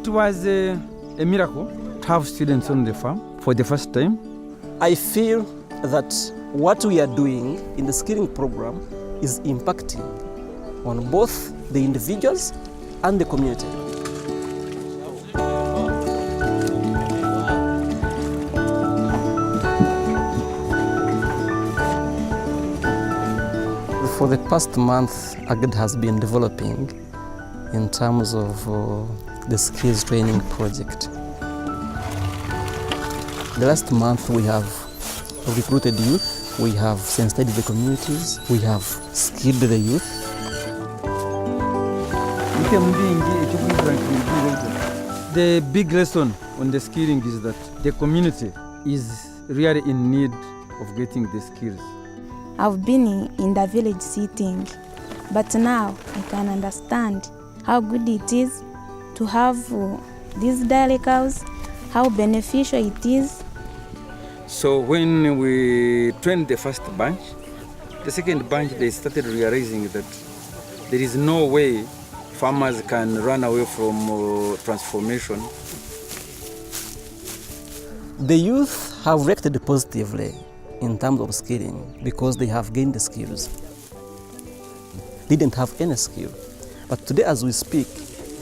It was a miracle to have students on the farm for the first time. I feel that what we are doing in the skilling program is impacting on both the individuals and the community. For the past month, Agdi has been developing in terms of the skills training project. The last month we have recruited youth, we have sensitized the communities, we have skilled the youth. The big lesson on the skilling is that the community is really in need of getting the skills. I've been in the village sitting, but now I can understand how good it is to have these dairy cows, how beneficial it is. So when we trained the first bunch, the second bunch, they started realizing that there is no way farmers can run away from transformation. The youth have reacted positively in terms of skilling because they have gained the skills. They didn't have any skill. But today as we speak,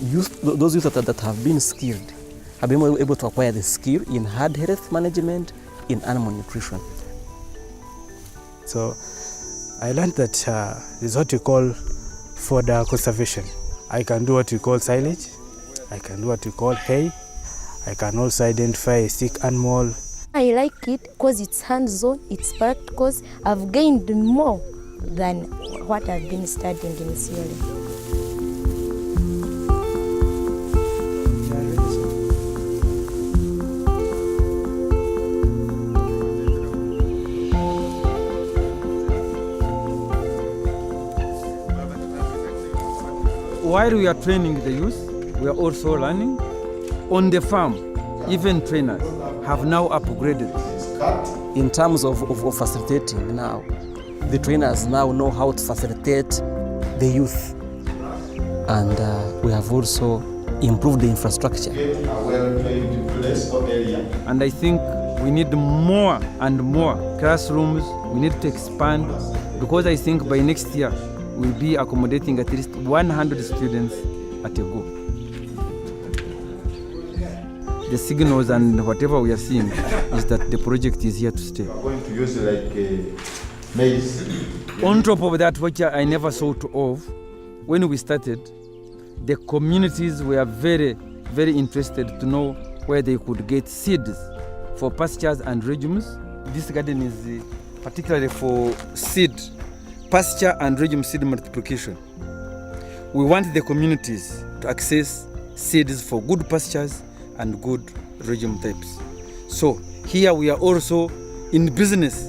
those youth that have been skilled have been able to acquire the skill in herd health management, in animal nutrition. So I learned that there's what you call fodder conservation. I can do what we call silage, I can do what we call hay, I can also identify a sick animal. I like it because it's hands-on, it's practical. I've gained more than what I've been studying in theory. While we are training the youth, we are also learning. On the farm, even trainers have now upgraded. In terms of facilitating now, the trainers now know how to facilitate the youth. And we have also improved the infrastructure. And I think we need more and more classrooms. We need to expand, because I think by next year we'll be accommodating at least 100 students at a go. The signals and whatever we are seeing is that the project is here to stay. We are going to use like maize. On top of that, which I never thought of, when we started, the communities were very, very interested to know where they could get seeds for pastures and regimes. This garden is particularly for seed, pasture and regime seed multiplication. We want the communities to access seeds for good pastures and good regime types. So here we are also in business.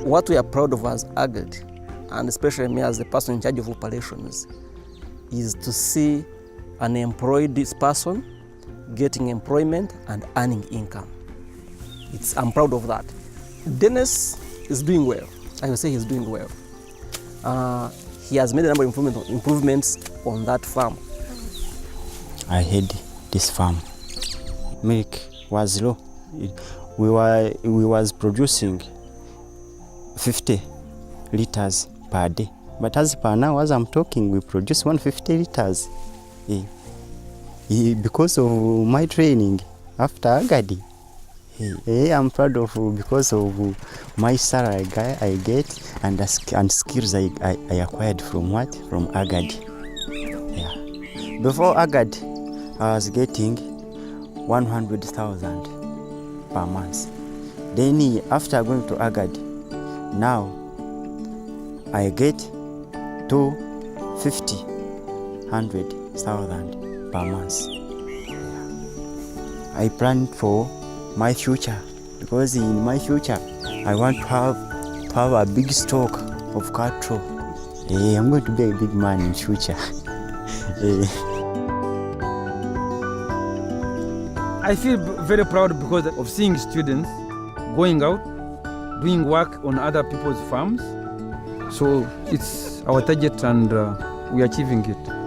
What we are proud of as Agdi, and especially me as the person in charge of operations, is to see an employed person getting employment and earning income. I'm proud of that. Dennis is doing well. I will say he's doing well. He has made a number of improvements on that farm. I had this farm. Milk was low. We was producing 50 liters per day. But as per now, as I'm talking, we produce 150 liters. Because of my training after Agdi. I'm proud of because of my salary I get and skills I acquired from what? From Agdi. Yeah. Before Agdi, I was getting 100,000 per month. Then after going to Agdi, now I get 100,000 per month. I plan for my future, because in my future I want to have a big stock of cattle. I'm going to be a big man in future. I feel very proud because of seeing students going out, doing work on other people's farms, So it's our target and we're achieving it.